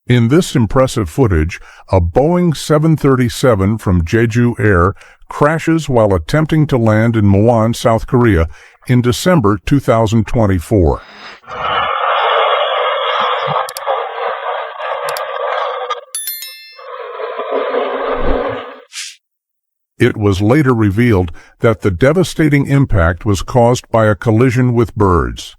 In this impressive footage, a Boeing 737 from Jeju Air crashes while attempting to land in Muan, South Korea in December 2024. It was later revealed that the devastating impact was caused by a collision with birds.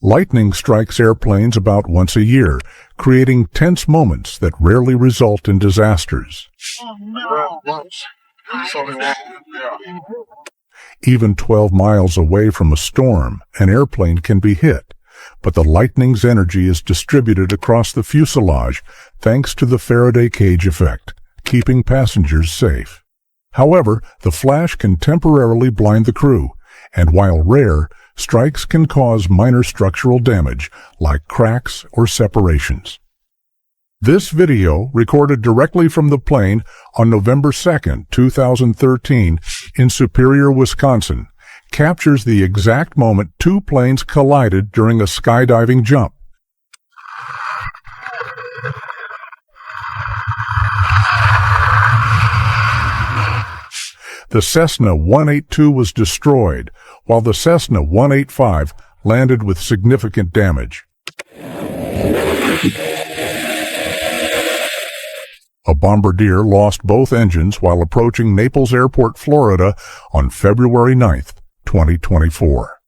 Lightning strikes airplanes about once a year, creating tense moments that rarely result in disasters. Even 12 miles away from a storm, an airplane can be hit, but the lightning's energy is distributed across the fuselage thanks to the Faraday cage effect, keeping passengers safe. However, the flash can temporarily blind the crew, and while rare, strikes can cause minor structural damage, like cracks or separations. This video, recorded directly from the plane on November 2, 2013, in Superior, Wisconsin, captures the exact moment two planes collided during a skydiving jump. The Cessna 182 was destroyed, while the Cessna 185 landed with significant damage. A bombardier lost both engines while approaching Naples Airport, Florida on February 9, 2024.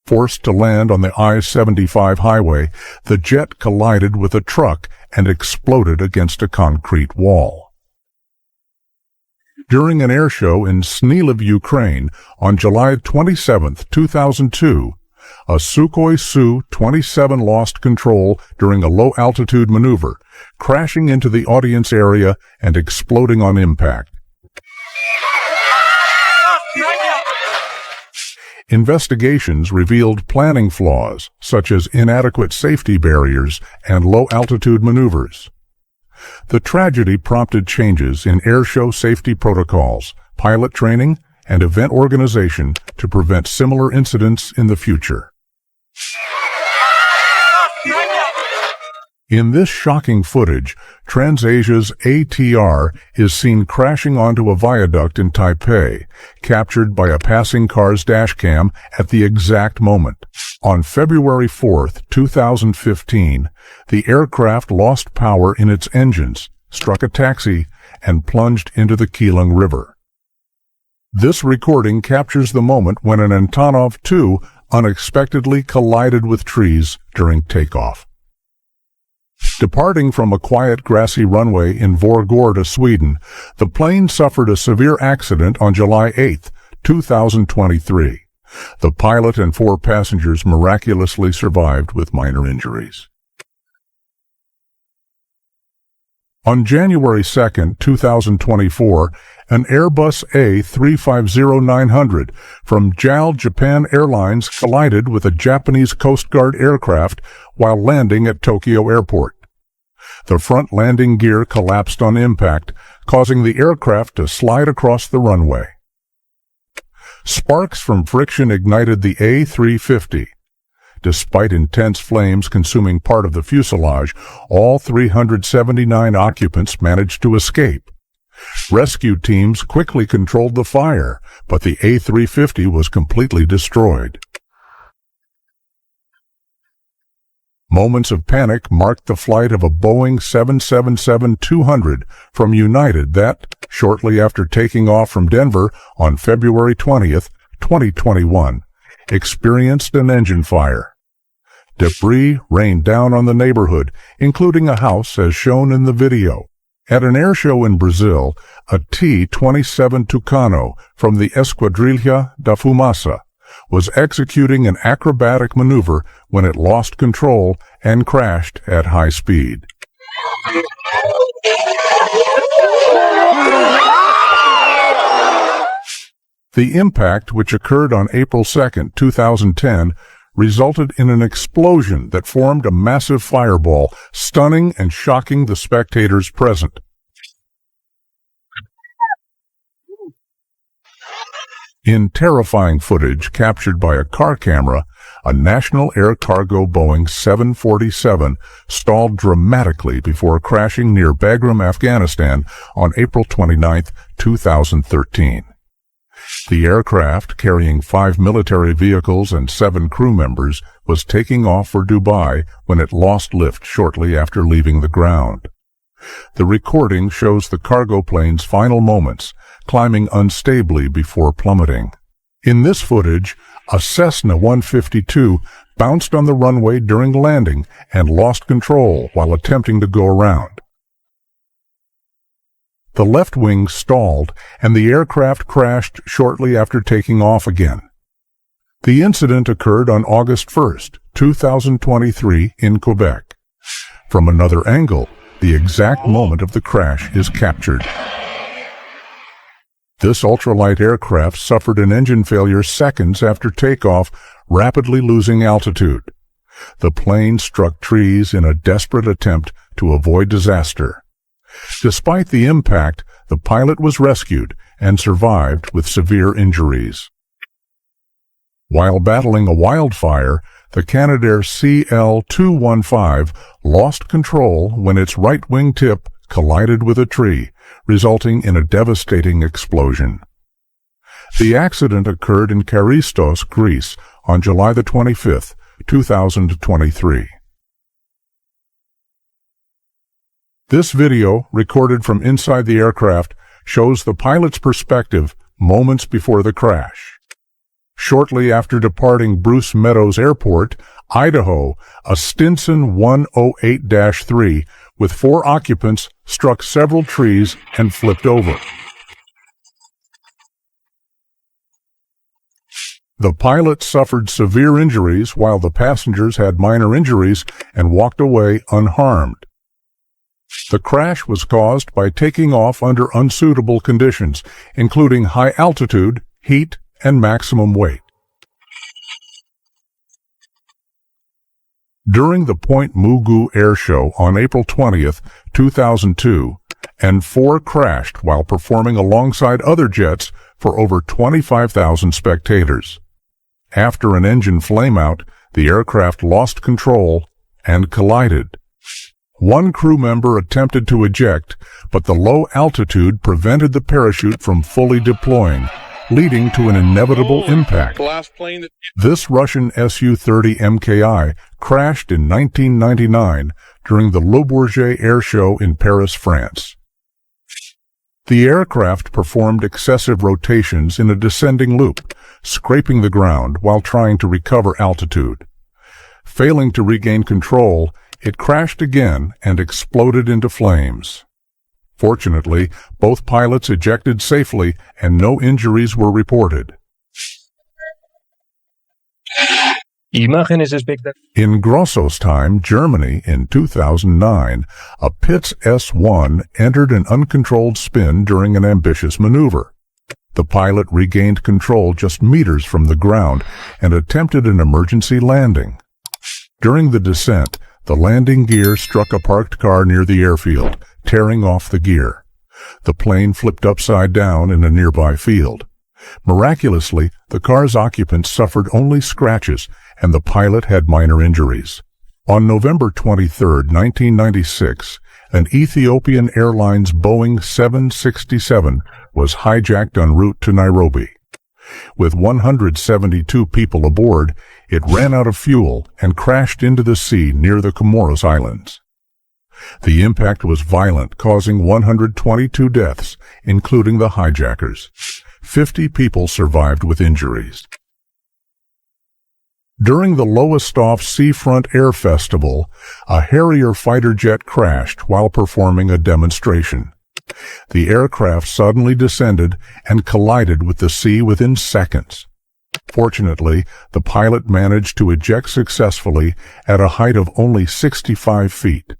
Forced to land on the I-75 highway, the jet collided with a truck and exploded against a concrete wall. During an air show in Sniliv, Ukraine, on July 27, 2002, a Sukhoi Su-27 lost control during a low-altitude maneuver, crashing into the audience area and exploding on impact. Investigations revealed planning flaws, such as inadequate safety barriers and low-altitude maneuvers. The tragedy prompted changes in airshow safety protocols, pilot training, and event organization to prevent similar incidents in the future. In this shocking footage, TransAsia's ATR is seen crashing onto a viaduct in Taipei, captured by a passing car's dashcam at the exact moment. On February 4, 2015, the aircraft lost power in its engines, struck a taxi, and plunged into the Keeling River. This recording captures the moment when an Antonov II unexpectedly collided with trees during takeoff. Departing from a quiet grassy runway in Vårgårda, Sweden, the plane suffered a severe accident on July 8, 2023. The pilot and 4 passengers miraculously survived with minor injuries. On January 2, 2024, an Airbus A350-900 from JAL Japan Airlines collided with a Japanese Coast Guard aircraft while landing at Tokyo Airport. The front landing gear collapsed on impact, causing the aircraft to slide across the runway. Sparks from friction ignited the A350. Despite intense flames consuming part of the fuselage, all 379 occupants managed to escape. Rescue teams quickly controlled the fire, but the A350 was completely destroyed. Moments of panic marked the flight of a Boeing 777-200 from United that, shortly after taking off from Denver on February 20, 2021, experienced an engine fire. Debris rained down on the neighborhood, including a house as shown in the video. At an airshow in Brazil, a T-27 Tucano from the Esquadrilha da Fumaça was executing an acrobatic maneuver when it lost control and crashed at high speed. The impact, which occurred on April 2, 2010, resulted in an explosion that formed a massive fireball, stunning and shocking the spectators present. In terrifying footage captured by a car camera, a National Air Cargo Boeing 747 stalled dramatically before crashing near Bagram, Afghanistan on April 29, 2013. The aircraft, carrying 5 military vehicles and 7 crew members, was taking off for Dubai when it lost lift shortly after leaving the ground. The recording shows the cargo plane's final moments, climbing unstably before plummeting. In this footage, a Cessna 152 bounced on the runway during landing and lost control while attempting to go around. The left wing stalled, and the aircraft crashed shortly after taking off again. The incident occurred on August 1, 2023, in Quebec. From another angle, the exact moment of the crash is captured. This ultralight aircraft suffered an engine failure seconds after takeoff, rapidly losing altitude. The plane struck trees in a desperate attempt to avoid disaster. Despite the impact, the pilot was rescued and survived with severe injuries. While battling a wildfire, the Canadair CL-215 lost control when its right wing tip collided with a tree, resulting in a devastating explosion. The accident occurred in Charistos, Greece, on July 25, 2023. This video, recorded from inside the aircraft, shows the pilot's perspective moments before the crash. Shortly after departing Bruce Meadows Airport, Idaho, a Stinson 108-3 with 4 occupants struck several trees and flipped over. The pilot suffered severe injuries while the passengers had minor injuries and walked away unharmed. The crash was caused by taking off under unsuitable conditions, including high altitude, heat, and maximum weight. During the Point Mugu Air Show on April 20, 2002, N4 crashed while performing alongside other jets for over 25,000 spectators. After an engine flameout, the aircraft lost control and collided. One crew member attempted to eject, but the low altitude prevented the parachute from fully deploying, leading to an inevitable impact. This Russian Su-30 MKI crashed in 1999 during the Le Bourget Air Show in Paris, France. The aircraft performed excessive rotations in a descending loop, scraping the ground while trying to recover altitude. Failing to regain control, it crashed again and exploded into flames. Fortunately, both pilots ejected safely and no injuries were reported. In Grosso's time, Germany, in 2009, a Pitts S-1 entered an uncontrolled spin during an ambitious maneuver. The pilot regained control just meters from the ground and attempted an emergency landing. During the descent, the landing gear struck a parked car near the airfield, tearing off the gear. The plane flipped upside down in a nearby field. Miraculously, the car's occupants suffered only scratches, and the pilot had minor injuries. On November 23, 1996, an Ethiopian Airlines Boeing 767 was hijacked en route to Nairobi. With 172 people aboard, it ran out of fuel and crashed into the sea near the Comoros Islands. The impact was violent, causing 122 deaths, including the hijackers. 50 people survived with injuries. During the Lowestoft Seafront Air Festival, a Harrier fighter jet crashed while performing a demonstration. The aircraft suddenly descended and collided with the sea within seconds. Fortunately, the pilot managed to eject successfully at a height of only 65 feet.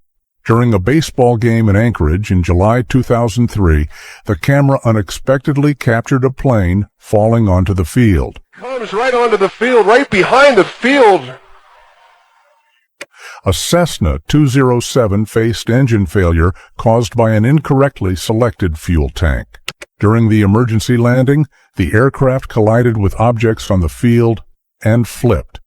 During a baseball game in Anchorage in July 2003, the camera unexpectedly captured a plane falling onto the field. Comes right onto the field, right behind the field. A Cessna 207 faced engine failure caused by an incorrectly selected fuel tank. During the emergency landing, the aircraft collided with objects on the field and flipped.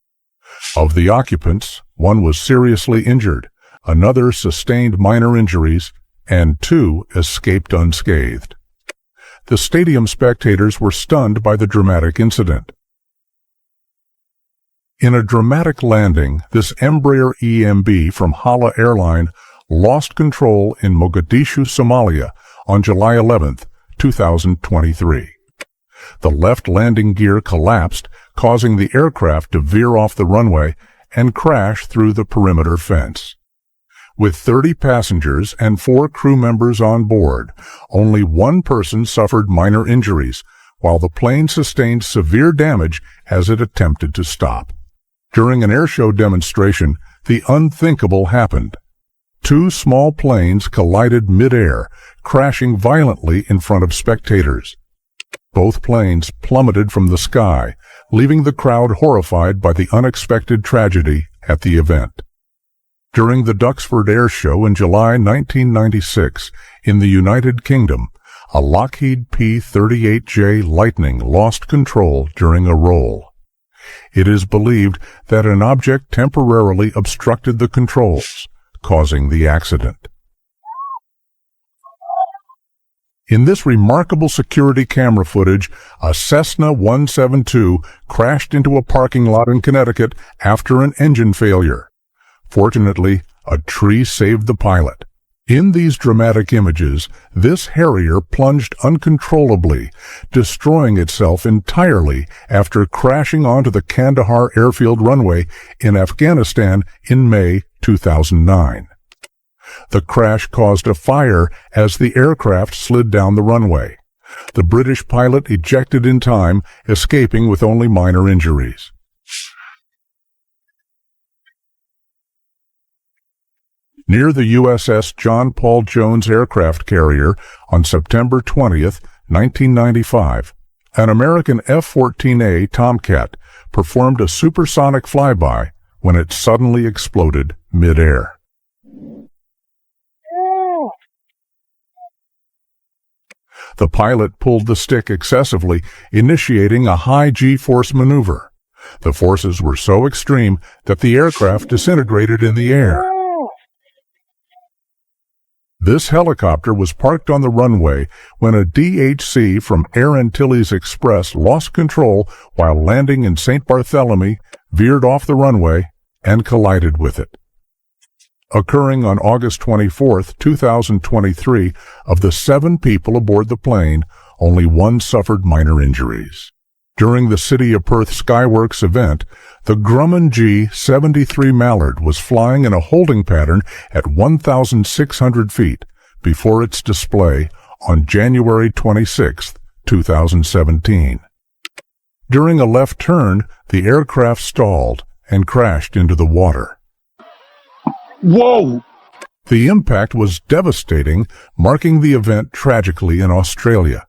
Of the occupants, one was seriously injured, another sustained minor injuries, and two escaped unscathed. The stadium spectators were stunned by the dramatic incident. In a dramatic landing, this Embraer EMB from Hala Airline lost control in Mogadishu, Somalia on July 11, 2023. The left landing gear collapsed, causing the aircraft to veer off the runway and crash through the perimeter fence. With 30 passengers and 4 crew members on board, only one person suffered minor injuries, while the plane sustained severe damage as it attempted to stop. During an airshow demonstration, the unthinkable happened. 2 small planes collided mid-air, crashing violently in front of spectators. Both planes plummeted from the sky, leaving the crowd horrified by the unexpected tragedy at the event. During the Duxford Air Show in July 1996 in the United Kingdom, a Lockheed P-38J Lightning lost control during a roll. It is believed that an object temporarily obstructed the controls, causing the accident. In this remarkable security camera footage, a Cessna 172 crashed into a parking lot in Connecticut after an engine failure. Fortunately, a tree saved the pilot. In these dramatic images, this Harrier plunged uncontrollably, destroying itself entirely after crashing onto the Kandahar airfield runway in Afghanistan in May 2009. The crash caused a fire as the aircraft slid down the runway. The British pilot ejected in time, escaping with only minor injuries. Near the USS John Paul Jones aircraft carrier on September 20, 1995, an American F-14A Tomcat performed a supersonic flyby when it suddenly exploded mid-air. The pilot pulled the stick excessively, initiating a high G-force maneuver. The forces were so extreme that the aircraft disintegrated in the air. This helicopter was parked on the runway when a DHC from Air Antilles Express lost control while landing in St. Barthélemy, veered off the runway, and collided with it. Occurring on August 24, 2023, of the 7 people aboard the plane, only one suffered minor injuries. During the City of Perth Skyworks event, the Grumman G-73 Mallard was flying in a holding pattern at 1,600 feet before its display on January 26, 2017. During a left turn, the aircraft stalled and crashed into the water. Whoa! The impact was devastating, marking the event tragically in Australia.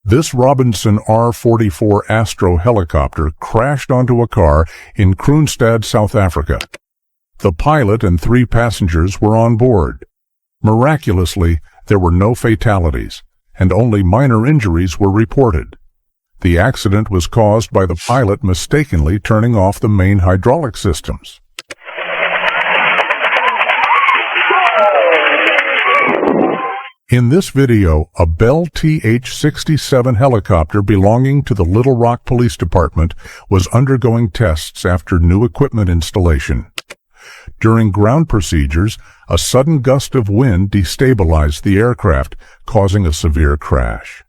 This Robinson R-44 Astro helicopter crashed onto a car in Kroonstad, South Africa. The pilot and 3 passengers were on board. Miraculously, there were no fatalities, and only minor injuries were reported. The accident was caused by the pilot mistakenly turning off the main hydraulic systems. In this video, a Bell TH-67 helicopter belonging to the Little Rock Police Department was undergoing tests after new equipment installation. During ground procedures, a sudden gust of wind destabilized the aircraft, causing a severe crash.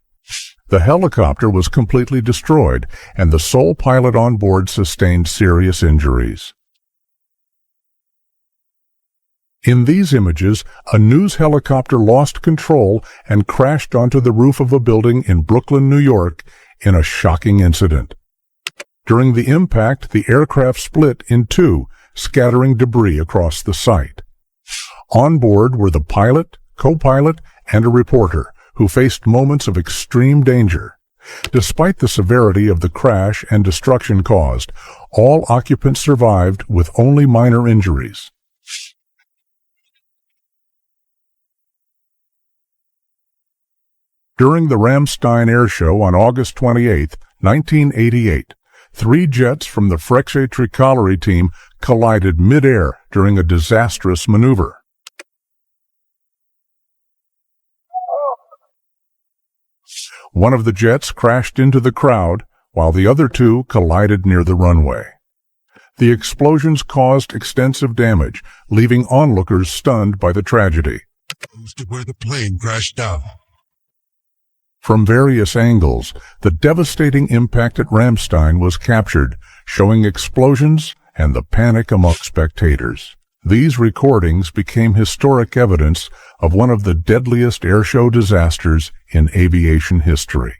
The helicopter was completely destroyed, and the sole pilot on board sustained serious injuries. In these images, a news helicopter lost control and crashed onto the roof of a building in Brooklyn, New York, in a shocking incident. During the impact, the aircraft split in 2, scattering debris across the site. On board were the pilot, co-pilot, and a reporter, who faced moments of extreme danger. Despite the severity of the crash and destruction caused, all occupants survived with only minor injuries. During the Ramstein Air Show on August 28, 1988, 3 jets from the Frecce Tricolori team collided mid-air during a disastrous maneuver. One of the jets crashed into the crowd, while the other 2 collided near the runway. The explosions caused extensive damage, leaving onlookers stunned by the tragedy. Close to where the plane crashed down. From various angles, the devastating impact at Ramstein was captured, showing explosions and the panic among spectators. These recordings became historic evidence of one of the deadliest airshow disasters in aviation history.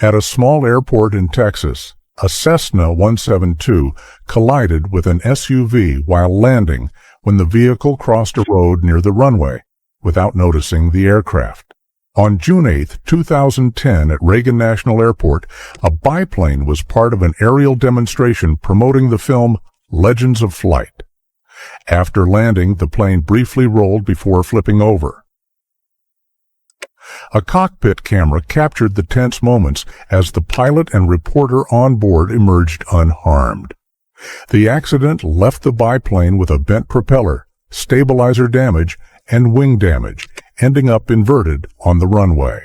At a small airport in Texas, a Cessna 172 collided with an SUV while landing when the vehicle crossed a road near the runway, without noticing the aircraft. On June 8, 2010, at Reagan National Airport, a biplane was part of an aerial demonstration promoting the film Legends of Flight. After landing, the plane briefly rolled before flipping over. A cockpit camera captured the tense moments as the pilot and reporter on board emerged unharmed. The accident left the biplane with a bent propeller, stabilizer damage, and wing damage, ending up inverted on the runway.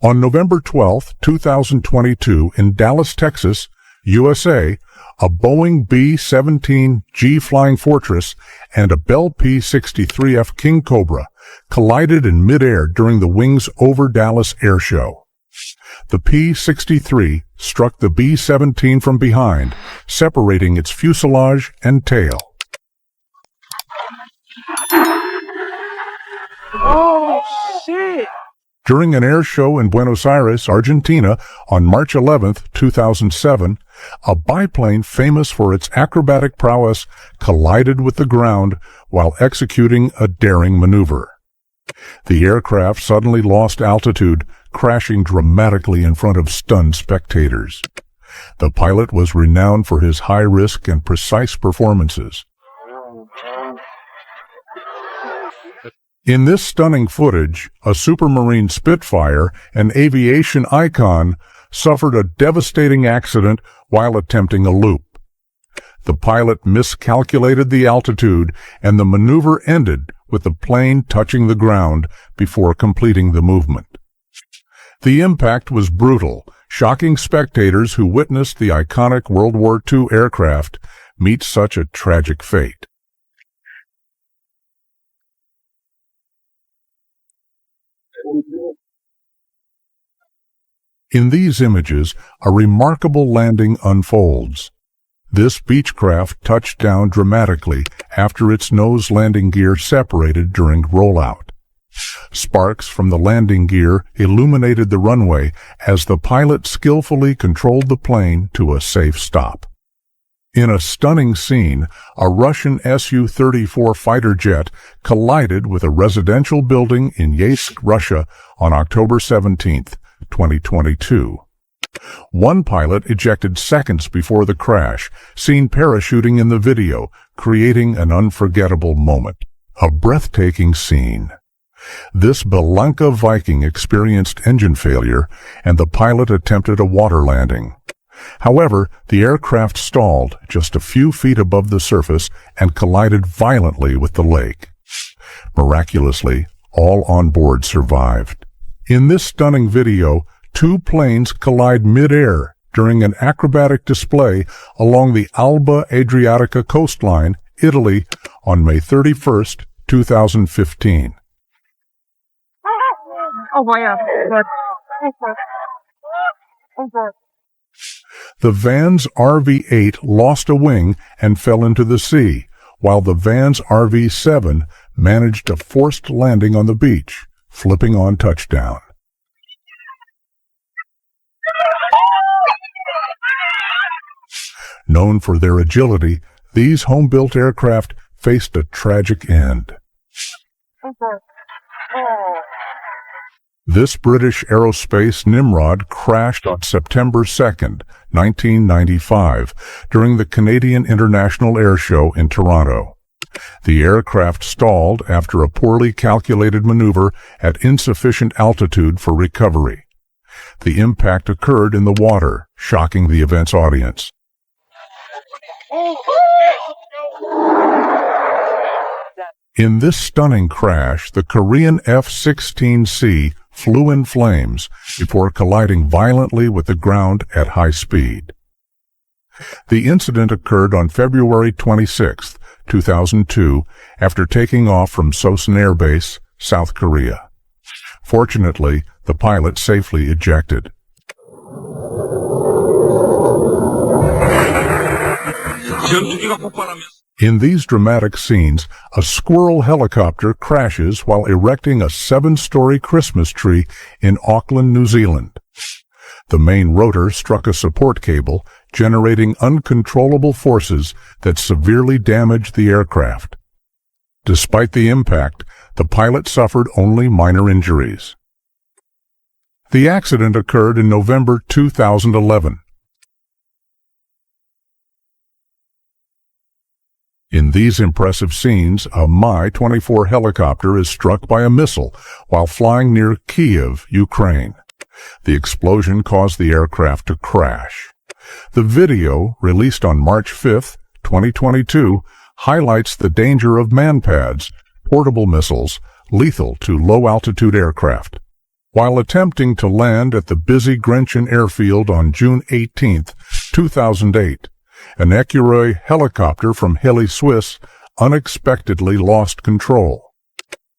On November 12, 2022, in Dallas, Texas, USA, a Boeing B-17G Flying Fortress and a Bell P-63F King Cobra collided in midair during the Wings Over Dallas air show. The P-63 struck the B-17 from behind, separating its fuselage and tail. Oh, shit! During an air show in Buenos Aires, Argentina, on March 11, 2007, a biplane famous for its acrobatic prowess collided with the ground while executing a daring maneuver. The aircraft suddenly lost altitude, crashing dramatically in front of stunned spectators. The pilot was renowned for his high-risk and precise performances. In this stunning footage, a Supermarine Spitfire, an aviation icon, suffered a devastating accident while attempting a loop. The pilot miscalculated the altitude, and the maneuver ended with the plane touching the ground before completing the movement. The impact was brutal, shocking spectators who witnessed the iconic World War II aircraft meet such a tragic fate. In these images, a remarkable landing unfolds. This Beechcraft touched down dramatically after its nose landing gear separated during rollout. Sparks from the landing gear illuminated the runway as the pilot skillfully controlled the plane to a safe stop. In a stunning scene, a Russian Su-34 fighter jet collided with a residential building in Yeysk, Russia on October 17, 2022. One pilot ejected seconds before the crash, seen parachuting in the video, creating an unforgettable moment. A breathtaking scene. This Belanca Viking experienced engine failure, and the pilot attempted a water landing. However, the aircraft stalled just a few feet above the surface and collided violently with the lake. Miraculously, all on board survived. In this stunning video, 2 planes collide mid-air during an acrobatic display along the Alba Adriatica coastline, Italy, on May 31, 2015. Oh my God. The van's RV-8 lost a wing and fell into the sea, while the van's RV-7 managed a forced landing on the beach, flipping on touchdown. Known for their agility, these home-built aircraft faced a tragic end. This British aerospace Nimrod crashed on September 2, 1995, during the Canadian International Air Show in Toronto. The aircraft stalled after a poorly calculated maneuver at insufficient altitude for recovery. The impact occurred in the water, shocking the event's audience. In this stunning crash, the Korean F-16C flew in flames before colliding violently with the ground at high speed. The incident occurred on February 26, 2002, after taking off from Sosan Air Base, South Korea. Fortunately, the pilot safely ejected. In these dramatic scenes, a squirrel helicopter crashes while erecting a 7-story Christmas tree in Auckland, New Zealand. The main rotor struck a support cable, generating uncontrollable forces that severely damaged the aircraft. Despite the impact, the pilot suffered only minor injuries. The accident occurred in November 2011. In these impressive scenes, a Mi-24 helicopter is struck by a missile while flying near Kyiv, Ukraine. The explosion caused the aircraft to crash. The video, released on March 5, 2022, highlights the danger of manpads, portable missiles, lethal to low-altitude aircraft. While attempting to land at the busy Grenchen airfield on June 18, 2008, an Écureuil helicopter from Heli Suisse unexpectedly lost control.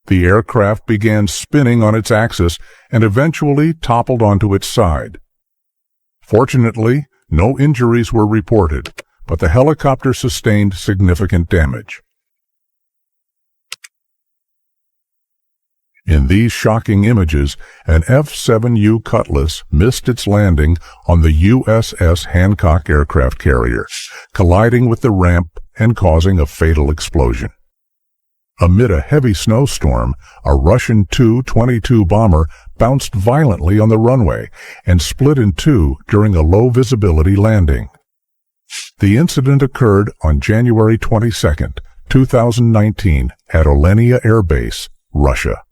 The aircraft began spinning on its axis and eventually toppled onto its side. Fortunately, no injuries were reported, but the helicopter sustained significant damage. In these shocking images, an F-7U Cutlass missed its landing on the USS Hancock aircraft carrier, colliding with the ramp and causing a fatal explosion. Amid a heavy snowstorm, a Russian Tu-22 bomber bounced violently on the runway and split in two during a low-visibility landing. The incident occurred on January 22, 2019, at Olenia Air Base, Russia.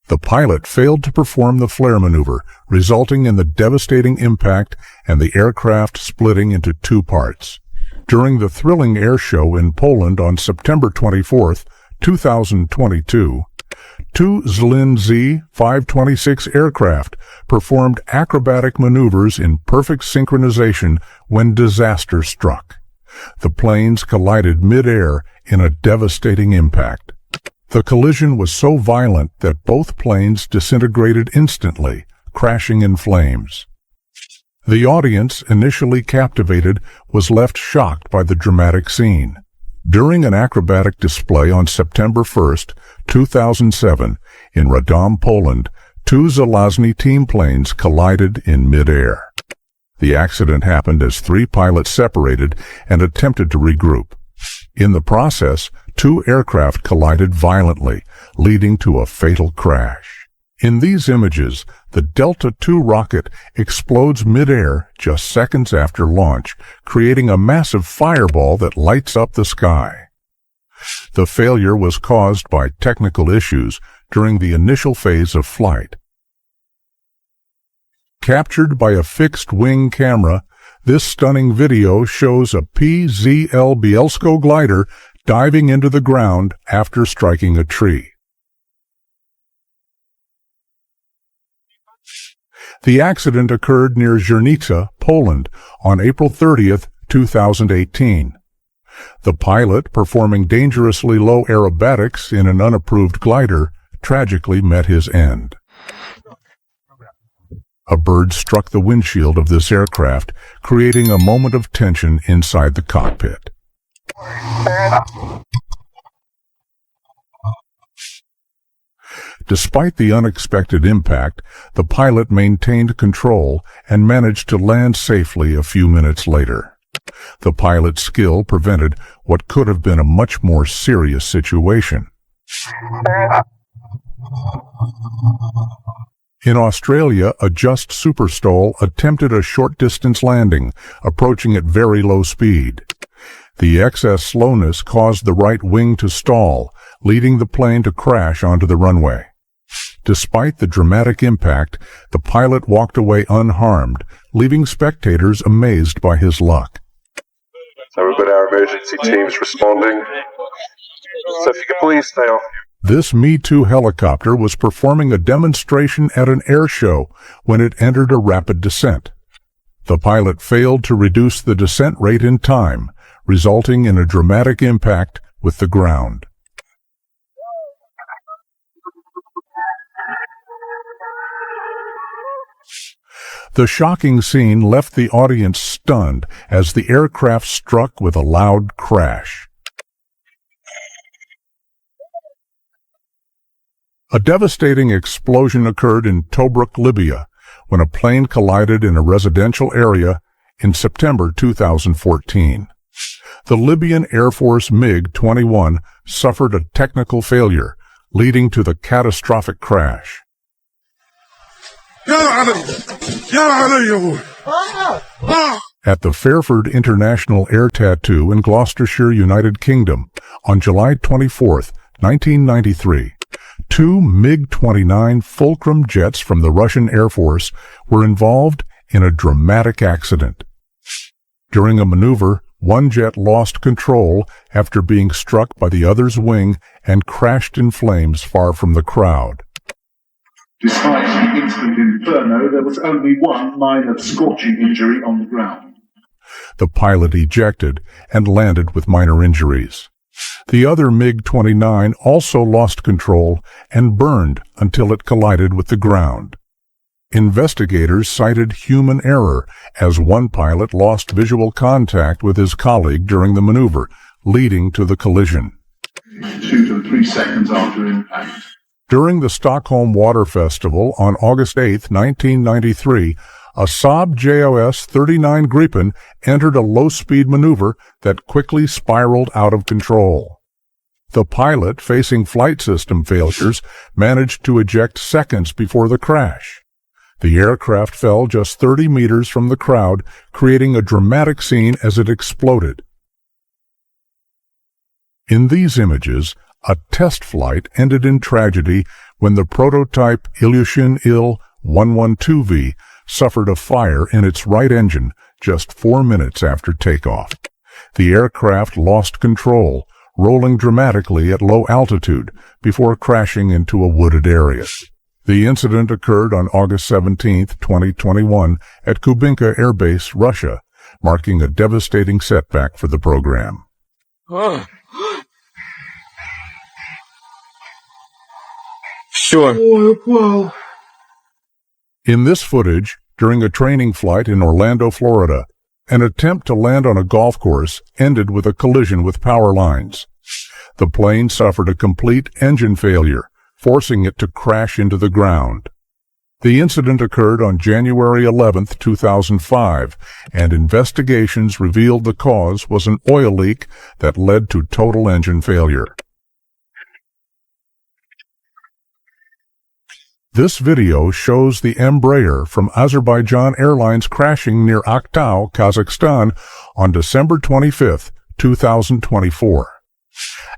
The pilot failed to perform the flare maneuver, resulting in the devastating impact and the aircraft splitting into two parts. During the thrilling air show in Poland on September 24, 2022, two Zlin Z-526 aircraft performed acrobatic maneuvers in perfect synchronization when disaster struck. The planes collided mid-air in a devastating impact. The collision was so violent that both planes disintegrated instantly, crashing in flames. The audience, initially captivated, was left shocked by the dramatic scene. During an acrobatic display on September 1, 2007, in Radom, Poland, two Zelazny team planes collided in mid-air. The accident happened as three pilots separated and attempted to regroup. In the process, two aircraft collided violently, leading to a fatal crash. In these images, the Delta II rocket explodes mid-air just seconds after launch, creating a massive fireball that lights up the sky. The failure was caused by technical issues during the initial phase of flight. Captured by a fixed-wing camera, this stunning video shows a PZL Bielsko glider diving into the ground after striking a tree. The accident occurred near Żernica, Poland, on April 30, 2018. The pilot, performing dangerously low aerobatics in an unapproved glider, tragically met his end. A bird struck the windshield of this aircraft, creating a moment of tension inside the cockpit. Despite the unexpected impact, the pilot maintained control and managed to land safely a few minutes later. The pilot's skill prevented what could have been a much more serious situation. In Australia, a Just Superstol attempted a short-distance landing, approaching at very low speed. The excess slowness caused the right wing to stall, leading the plane to crash onto the runway. Despite the dramatic impact, the pilot walked away unharmed, leaving spectators amazed by his luck. So we've got our emergency teams responding. So if you could please stay off. This Me-Too helicopter was performing a demonstration at an air show when it entered a rapid descent. The pilot failed to reduce the descent rate in time, resulting in a dramatic impact with the ground. The shocking scene left the audience stunned as the aircraft struck with a loud crash. A devastating explosion occurred in Tobruk, Libya, when a plane collided in a residential area in September 2014. The Libyan Air Force MiG-21 suffered a technical failure, leading to the catastrophic crash. At the Fairford International Air Tattoo in Gloucestershire, United Kingdom, on July 24, 1993, two MiG-29 Fulcrum jets from the Russian Air Force were involved in a dramatic accident. During a maneuver, one jet lost control after being struck by the other's wing and crashed in flames far from the crowd. Despite the instant inferno, there was only one minor scorching injury on the ground. The pilot ejected and landed with minor injuries. The other MiG-29 also lost control and burned until it collided with the ground. Investigators cited human error as one pilot lost visual contact with his colleague during the maneuver, leading to the collision. 2 to 3 seconds after impact. During the Stockholm Water Festival on August 8, 1993, a Saab JOS 39 Gripen entered a low-speed maneuver that quickly spiraled out of control. The pilot, facing flight system failures, managed to eject seconds before the crash. The aircraft fell just 30 meters from the crowd, creating a dramatic scene as it exploded. In these images, a test flight ended in tragedy when the prototype Ilyushin Il-112V suffered a fire in its right engine just 4 minutes after takeoff. The aircraft lost control, rolling dramatically at low altitude before crashing into a wooded area. The incident occurred on August 17, 2021, at Kubinka Air Base, Russia, marking a devastating setback for the program. Sure. Whoa. In this footage, during a training flight in Orlando, Florida, an attempt to land on a golf course ended with a collision with power lines. The plane suffered a complete engine failure, forcing it to crash into the ground. The incident occurred on January 11, 2005, and investigations revealed the cause was an oil leak that led to total engine failure. This video shows the Embraer from Azerbaijan Airlines crashing near Aktau, Kazakhstan on December 25, 2024.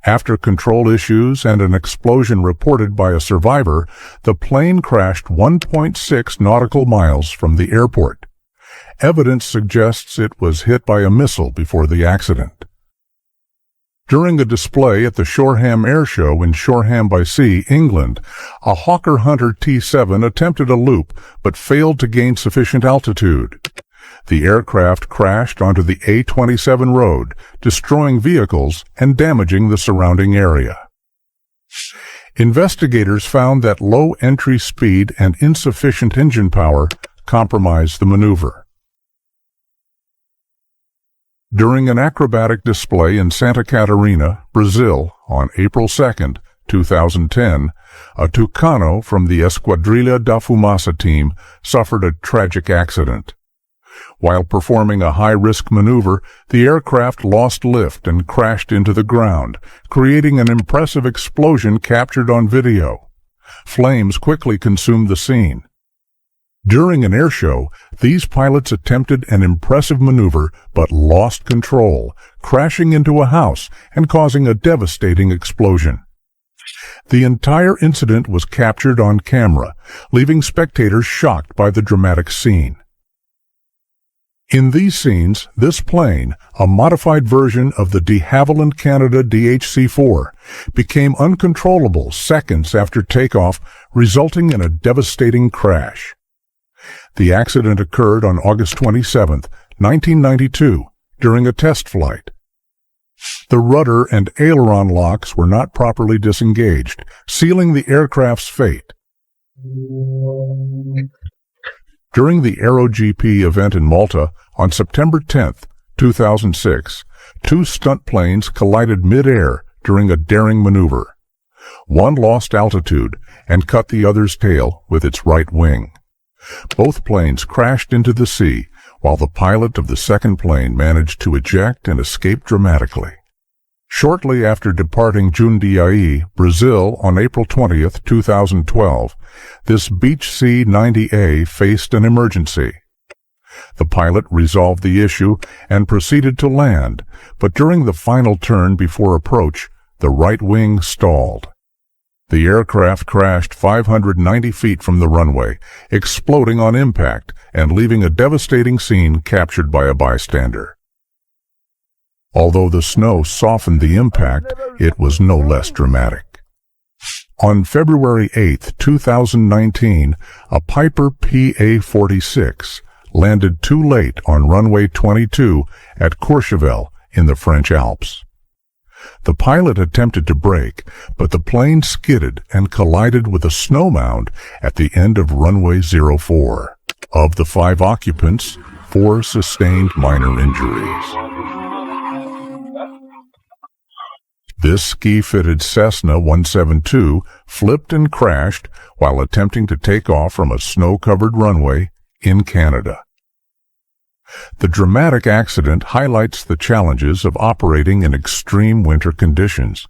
After control issues and an explosion reported by a survivor, the plane crashed 1.6 nautical miles from the airport. Evidence suggests it was hit by a missile before the accident. During a display at the Shoreham Air Show in Shoreham-by-Sea, England, a Hawker Hunter T-7 attempted a loop but failed to gain sufficient altitude. The aircraft crashed onto the A27 road, destroying vehicles and damaging the surrounding area. Investigators found that low entry speed and insufficient engine power compromised the maneuver. During an acrobatic display in Santa Catarina, Brazil, on April 2, 2010, a Tucano from the Esquadrilha da Fumaça team suffered a tragic accident. While performing a high-risk maneuver, the aircraft lost lift and crashed into the ground, creating an impressive explosion captured on video. Flames quickly consumed the scene. During an air show, these pilots attempted an impressive maneuver but lost control, crashing into a house and causing a devastating explosion. The entire incident was captured on camera, leaving spectators shocked by the dramatic scene. In these scenes, this plane, a modified version of the de Havilland Canada DHC-4, became uncontrollable seconds after takeoff, resulting in a devastating crash. The accident occurred on August 27, 1992, during a test flight. The rudder and aileron locks were not properly disengaged, sealing the aircraft's fate. During the Aero GP event in Malta on September 10, 2006, two stunt planes collided mid-air during a daring maneuver. One lost altitude and cut the other's tail with its right wing. Both planes crashed into the sea, while the pilot of the second plane managed to eject and escape dramatically. Shortly after departing Jundiaí, Brazil, on April 20, 2012, this Beech C-90A faced an emergency. The pilot resolved the issue and proceeded to land, but during the final turn before approach, the right wing stalled. The aircraft crashed 590 feet from the runway, exploding on impact and leaving a devastating scene captured by a bystander. Although the snow softened the impact, it was no less dramatic. On February 8, 2019, a Piper PA-46 landed too late on runway 22 at Courchevel in the French Alps. The pilot attempted to brake, but the plane skidded and collided with a snow mound at the end of runway 04. Of the 5 occupants, 4 sustained minor injuries. This ski-fitted Cessna 172 flipped and crashed while attempting to take off from a snow-covered runway in Canada. The dramatic accident highlights the challenges of operating in extreme winter conditions.